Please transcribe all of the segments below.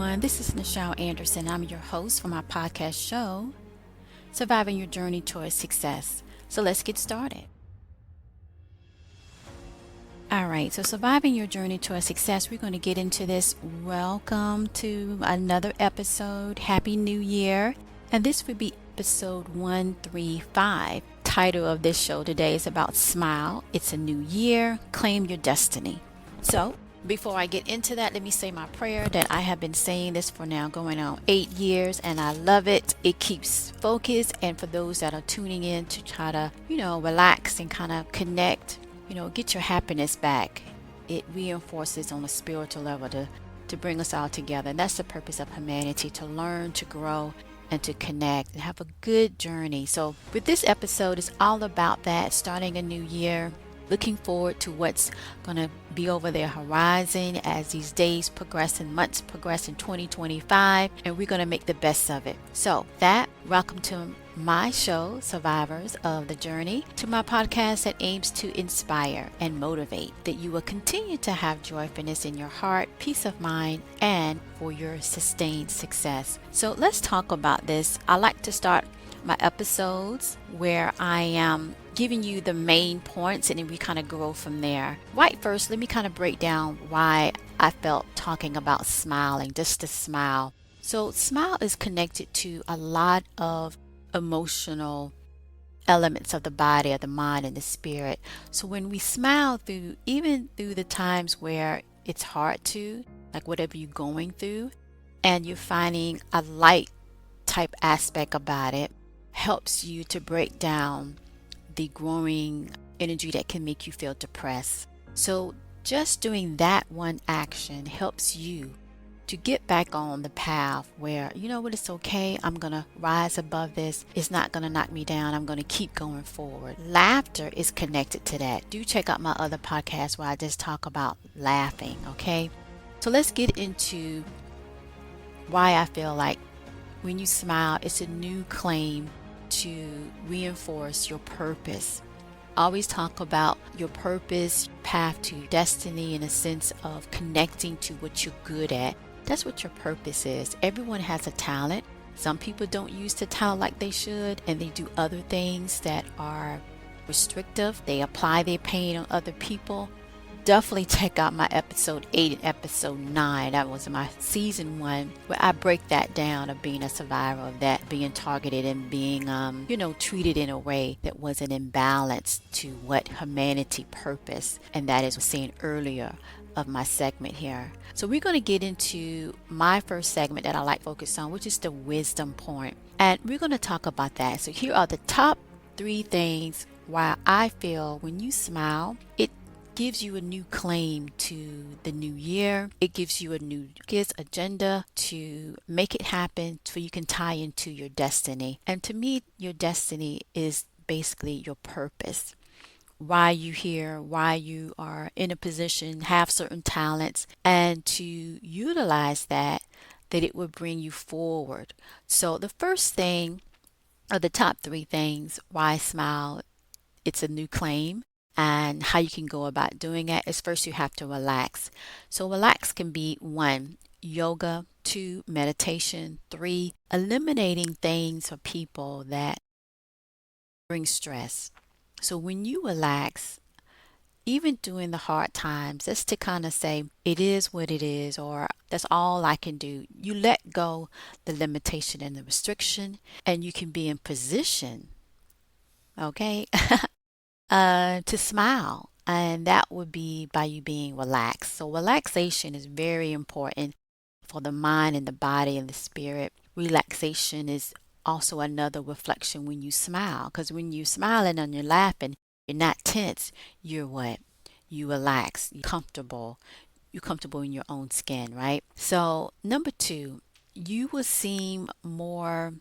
everyone. This is Nichel Anderson. I'm your host for my podcast show, Surviving Your Journey Towards Success. So let's get started. All right, so surviving your journey towards success, we're going to get into this. Welcome to another episode. Happy New Year. And this would be episode 135. Title of this show today is about smile. It's a new year. Claim your destiny. So before I get into that, let me say my prayer that I have been saying this for now going on 8 years, and I love it. It keeps focus, and for those that are tuning in to try to, relax and kind of connect, get your happiness back. It reinforces on a spiritual level to bring us all together. And that's the purpose of humanity, to learn, to grow, and to connect and have a good journey. So with this episode, it's all about that, starting a new year. Looking forward to what's going to be over their horizon as these days progress and months progress in 2025, and we're going to make the best of it. So welcome to my show, Survivors of the Journey, to my podcast that aims to inspire and motivate, that you will continue to have joyfulness in your heart, peace of mind, and for your sustained success. So let's talk about this. I like to start my episodes where I am giving you the main points, and then we kind of grow from there. Right, first, let me kind of break down why I felt talking about smiling, just to smile. So smile is connected to a lot of emotional elements of the body, of the mind, and the spirit. So when we smile even through the times where it's hard to, like whatever you're going through, and you're finding a light type aspect about it, helps you to break down the growing energy that can make you feel depressed. So just doing that one action helps you to get back on the path where, you know what, it's okay. I'm going to rise above this. It's not going to knock me down. I'm going to keep going forward. Laughter is connected to that. Do check out my other podcast where I just talk about laughing, okay? So let's get into why I feel like when you smile, it's a new claim to reinforce your purpose. Always talk about your purpose, path to destiny, in a sense of connecting to what you're good at. That's what your purpose is. Everyone has a talent. Some people don't use the talent like they should, and they do other things that are restrictive. They apply their pain on other people. Definitely check out my episode 8 and episode 9. That was my season 1, where I break that down of being a survivor, of that being targeted and being treated in a way that wasn't in balance to what humanity purpose, and that is saying earlier of my segment here. So we're going to get into my first segment that I like to focus on, which is the wisdom point, and we're going to talk about that. So here are the top 3 things why I feel when you smile, it gives you a new claim to the new year. It gives you a new agenda to make it happen, so you can tie into your destiny. And to me, your destiny is basically your purpose. Why you here, why you are in a position, have certain talents, and to utilize that it will bring you forward. So the first thing, or the top 3 things why I smile, it's a new claim, and how you can go about doing it is, first you have to relax. So relax can be 1, yoga, 2, meditation, 3, eliminating things or people that bring stress. So when you relax, even during the hard times, just to kind of say, it is what it is, or that's all I can do. You let go the limitation and the restriction, and you can be in position, okay, to smile. And that would be by you being relaxed. So relaxation is very important for the mind and the body and the spirit. Relaxation is also another reflection when you smile, because when you're smiling and you're laughing, you're not tense. You're what? You relax. You're comfortable. You're comfortable in your own skin, right? So number 2, you will seem more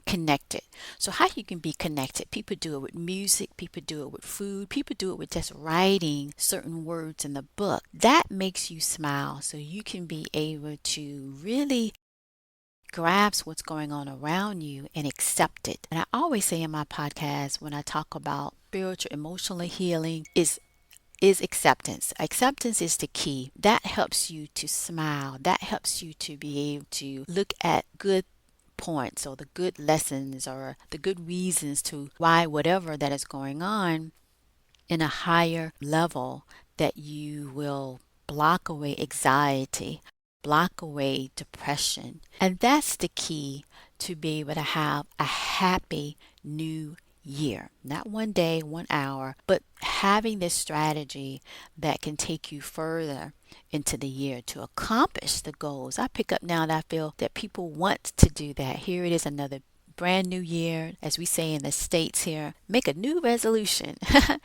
connected. So how you can be connected? People do it with music, people do it with food, people do it with just writing certain words in the book. That makes you smile, so you can be able to really grasp what's going on around you and accept it. And I always say in my podcast, when I talk about spiritual emotional healing, is is acceptance. Acceptance is the key. That helps you to smile. That helps you to be able to look at good points or the good lessons or the good reasons to why whatever that is going on in a higher level, that you will block away anxiety, block away depression. And that's the key to be able to have a happy new year. Not one day, 1 hour, but having this strategy that can take you further into the year to accomplish the goals. I pick up now that I feel that people want to do that. Here it is, another brand new year, as we say in the States here, make a new resolution.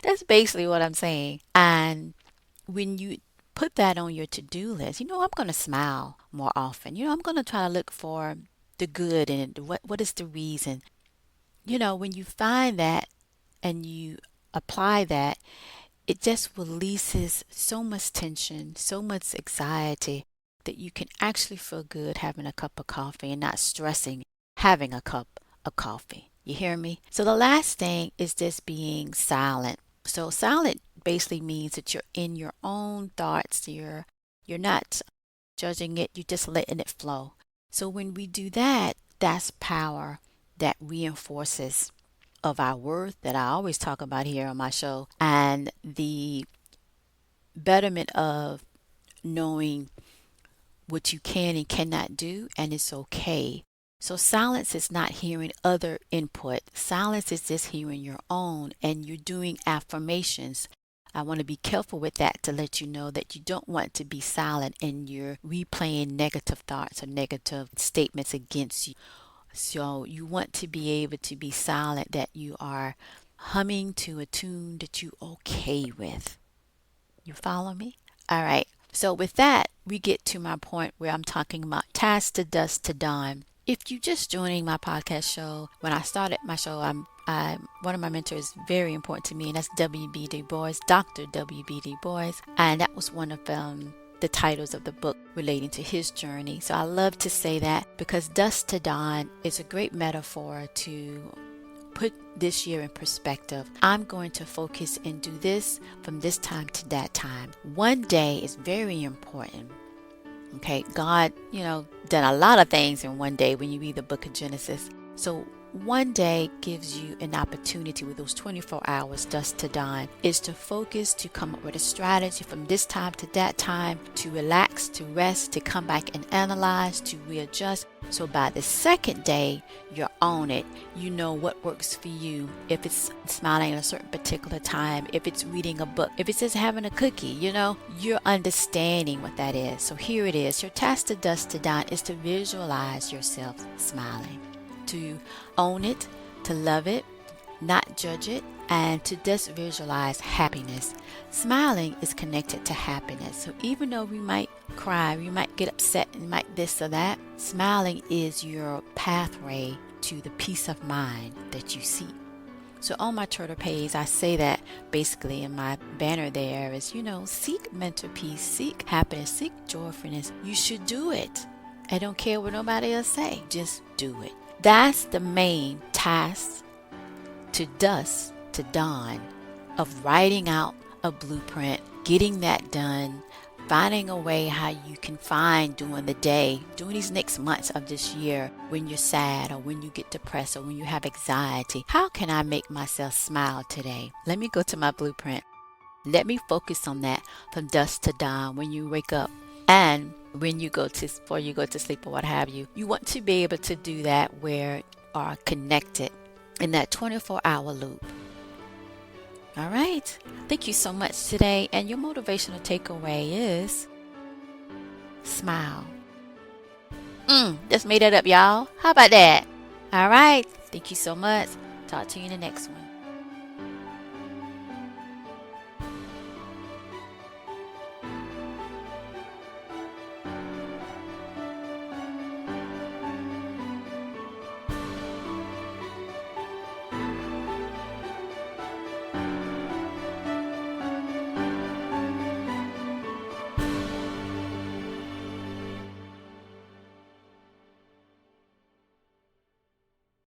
That's basically what I'm saying. And when you put that on your to-do list, I'm going to smile more often. I'm going to try to look for the good in it. What is the reason? When you find that and you apply that, it just releases so much tension, so much anxiety that you can actually feel good having a cup of coffee and not stressing having a cup of coffee. You hear me? So the last thing is just being silent. So silent basically means that you're in your own thoughts. You're not judging it. You're just letting it flow. So when we do that, that's power that reinforces of our worth that I always talk about here on my show, and the betterment of knowing what you can and cannot do, and it's okay. So silence is not hearing other input. Silence is just hearing your own, and you're doing affirmations. I want to be careful with that to let you know that you don't want to be silent and you're replaying negative thoughts or negative statements against you. So you want to be able to be silent, that you are humming to a tune that you're okay with. You follow me? All right. So with that, we get to my point where I'm talking about task to dusk to dawn. If you're just joining my podcast show, when I started my show, I'm one of my mentors, very important to me, and that's W.B. Du Bois, Dr. W.B. Du Bois, and that was one of the titles of the book relating to his journey. So I love to say that because dusk to dawn is a great metaphor to put this year in perspective. I'm going to focus and do this from this time to that time. One day is very important. Okay, God, done a lot of things in one day when you read the book of Genesis. So one day gives you an opportunity with those 24 hours, dusk to dawn, is to focus, to come up with a strategy from this time to that time, to relax, to rest, to come back and analyze, to readjust. So by the second day, you're on it. You know what works for you. If it's smiling at a certain particular time, if it's reading a book, if it's just having a cookie, you're understanding what that is. So here it is. Your task to dusk to dawn is to visualize yourself smiling, to own it, to love it, not judge it, and to just visualize happiness. Smiling is connected to happiness. So even though we might cry, we might get upset, and might this or that, smiling is your pathway to the peace of mind that you seek. So on my Twitter page, I say that basically in my banner there is, seek mental peace, seek happiness, seek joyfulness. You should do it. I don't care what nobody else say. Just do it. That's the main task to dusk to dawn of writing out a blueprint, getting that done, finding a way how you can find during the day, during these next months of this year, when you're sad or when you get depressed or when you have anxiety. How can I make myself smile today? Let me go to my blueprint. Let me focus on that from dusk to dawn when you wake up. And when you before you go to sleep or what have you, you want to be able to do that where you are connected in that 24-hour loop. All right. Thank you so much today. And your motivational takeaway is smile. Just made that up, y'all. How about that? All right. Thank you so much. Talk to you in the next one.